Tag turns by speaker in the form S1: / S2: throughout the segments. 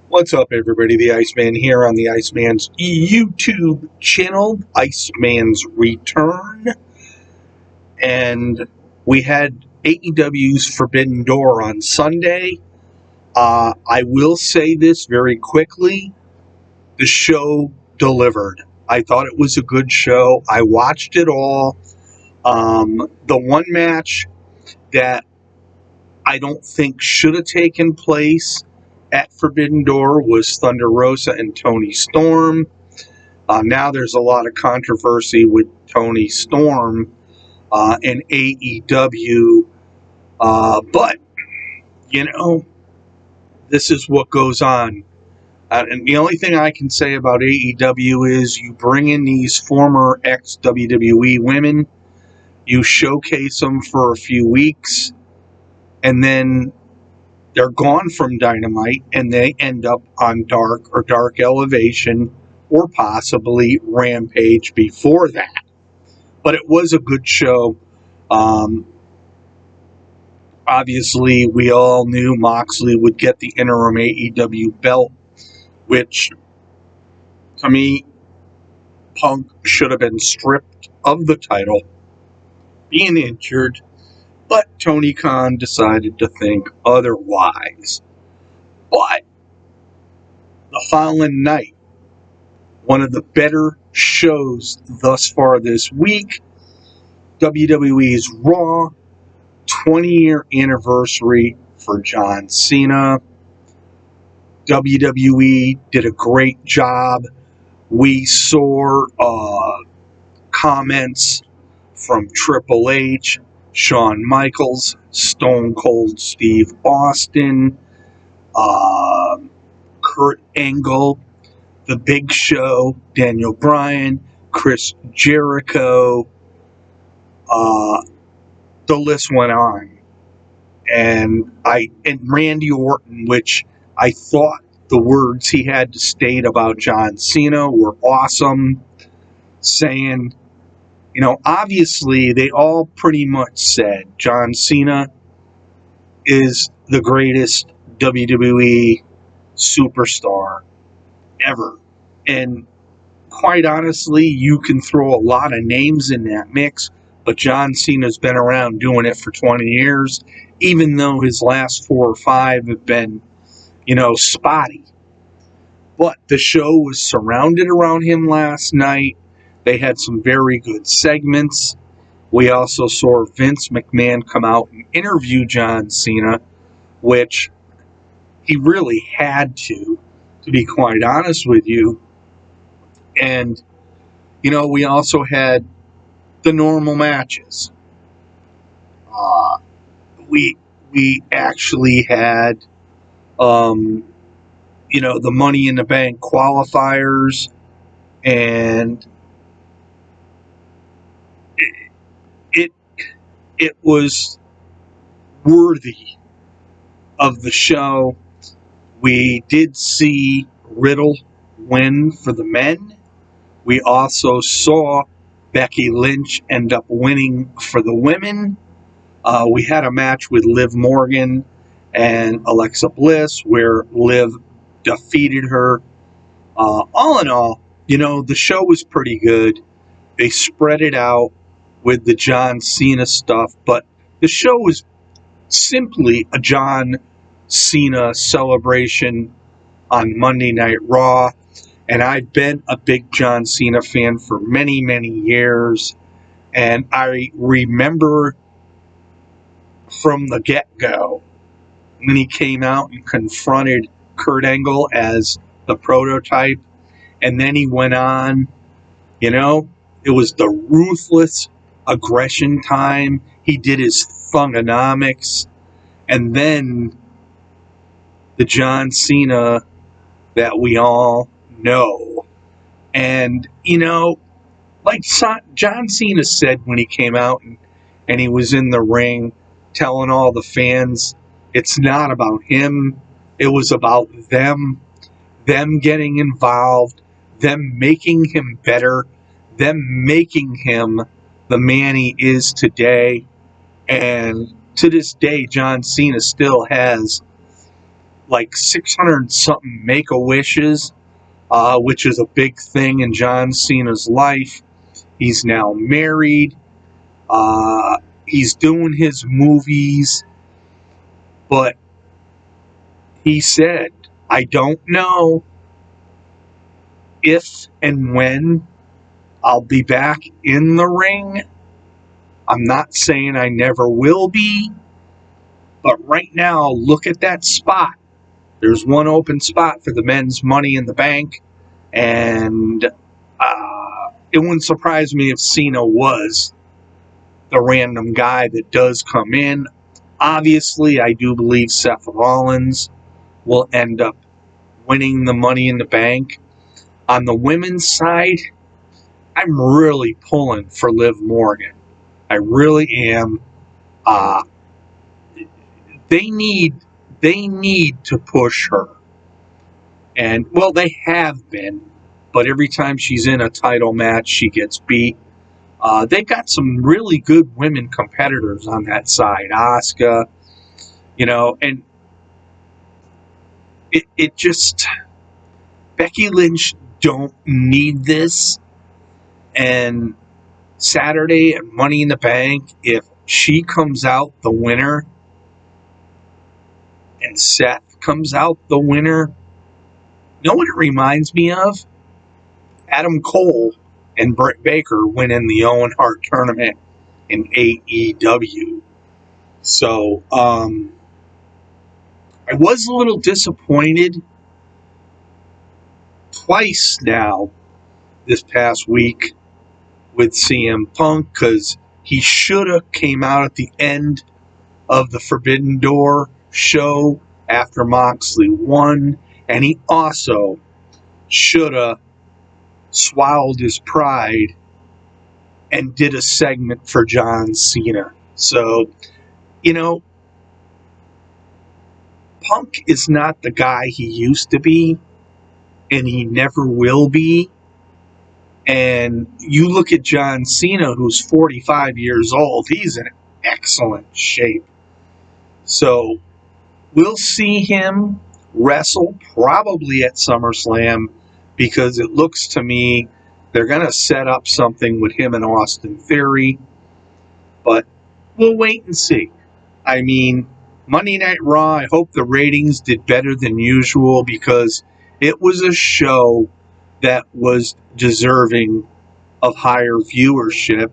S1: What's up, everybody? The Iceman here on the Iceman's YouTube channel, Iceman's Return. And we had AEW's Forbidden Door on Sunday. I will say this very quickly. The show delivered. I thought it was a good show. I watched it all. The one match that I don't think should have taken place at Forbidden Door was Thunder Rosa and Toni Storm. Now there's a lot of controversy with Toni Storm and AEW, but this is what goes on. And the only thing I can say about AEW is you bring in these former ex-WWE women, you showcase them for a few weeks, and then they're gone from Dynamite, and they end up on Dark or Dark Elevation, or possibly Rampage before that. But it was a good show. Obviously, we all knew Moxley would get the interim AEW belt, which, to me, Punk should have been stripped of the title, being injured, but Tony Khan decided to think otherwise. But the following night, one of the better shows thus far this week, WWE's Raw 20-year anniversary for John Cena. WWE did a great job. We saw comments from Triple H, Shawn Michaels, Stone Cold Steve Austin, Kurt Angle, The Big Show, Daniel Bryan, Chris Jericho. The list went on. And Randy Orton, which I thought the words he had to state about John Cena were awesome, saying, obviously they all pretty much said John Cena is the greatest WWE superstar ever. And quite honestly, you can throw a lot of names in that mix, but John Cena's been around doing it for 20 years, even though his last 4 or 5 have been, spotty. But the show was surrounded around him last night. They had some very good segments. We also saw Vince McMahon come out and interview John Cena, which he really had to be quite honest with you. And, we also had the normal matches. We actually had, the Money in the Bank qualifiers, and it was worthy of the show. We did see Riddle win for the men. We also saw Becky Lynch end up winning for the women. We had a match with Liv Morgan and Alexa Bliss where Liv defeated her. All in all, the show was pretty good. They spread it out with the John Cena stuff, but the show was simply a John Cena celebration on Monday Night Raw. And I've been a big John Cena fan for many, many years. And I remember from the get-go when he came out and confronted Kurt Angle as the prototype. And then he went on, it was the ruthless aggression time. He did his Thungonomics. And then the John Cena that we all know. And, like John Cena said when he came out and he was in the ring telling all the fans, it's not about him. It was about them getting involved, them making him better, them making him the man he is today. And to this day, John Cena still has, like 600 something Make-A-Wishes, which is a big thing in John Cena's life. He's now married. He's doing his movies, but he said, I don't know if and when I'll be back in the ring. I'm not saying I never will be, but right now, look at that spot. There's one open spot for the men's Money in the Bank, and it wouldn't surprise me if Cena was the random guy that does come in. Obviously, I do believe Seth Rollins will end up winning the Money in the Bank. On the women's side, I'm really pulling for Liv Morgan. I really am. Uh, they need to push her, and well, they have been. But every time she's in a title match, she gets beat. They got some really good women competitors on that side. Asuka, and it just Becky Lynch don't need this. And Saturday at Money in the Bank, if she comes out the winner and Seth comes out the winner, you know what it reminds me of? Adam Cole and Britt Baker winning the Owen Hart tournament in AEW. So, I was a little disappointed twice now this past week with CM Punk, because he should have came out at the end of the Forbidden Door show after Moxley won, and he also should have swallowed his pride and did a segment for John Cena. So, Punk is not the guy he used to be, and he never will be. And you look at John Cena, who's 45 years old, he's in excellent shape. So we'll see him wrestle probably at SummerSlam, because it looks to me they're going to set up something with him and Austin Theory. But we'll wait and see. I mean, Monday Night Raw, I hope the ratings did better than usual, because it was a show that was deserving of higher viewership.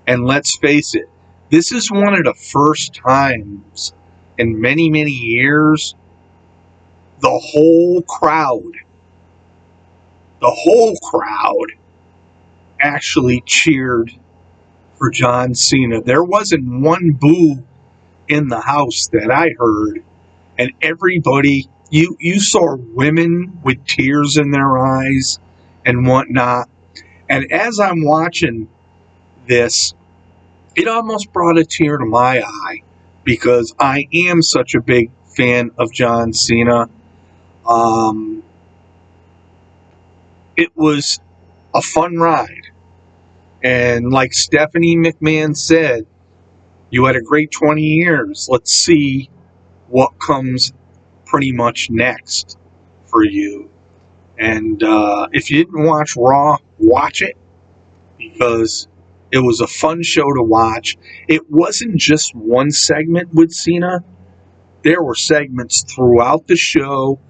S1: And let's face it, this is one of the first times in many, many years the whole crowd actually cheered for John Cena. There wasn't one boo in the house that I heard, and everybody, you saw women with tears in their eyes and whatnot. And as I'm watching this, it almost brought a tear to my eye, because I am such a big fan of John Cena. It was a fun ride. And like Stephanie McMahon said, you had a great 20 years. Let's see what comes pretty much next for you. And if you didn't watch Raw, watch it, because it was a fun show to watch. It wasn't just one segment with Cena. There were segments throughout the show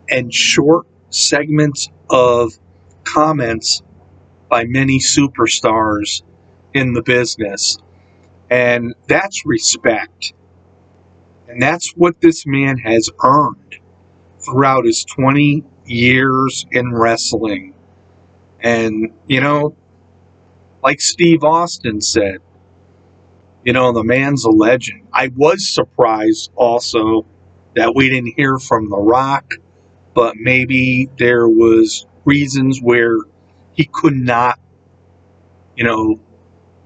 S1: and short segments of comments by many superstars in the business. And that's respect. And that's what this man has earned throughout his 20 years in wrestling. And, like Steve Austin said, the man's a legend. I was surprised also that we didn't hear from The Rock, but maybe there was reasons where he could not,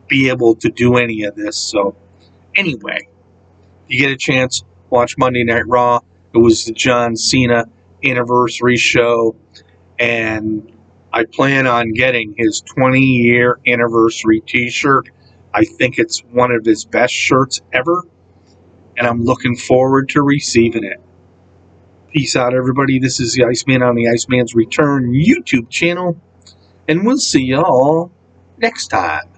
S1: be able to do any of this. So anyway, if you get a chance, watch Monday Night Raw. It was the John Cena anniversary show, and I plan on getting his 20-year anniversary t-shirt. I think it's one of his best shirts ever, and I'm looking forward to receiving it. Peace out, everybody. This is the Iceman on the Iceman's Return YouTube channel, and we'll see y'all next time.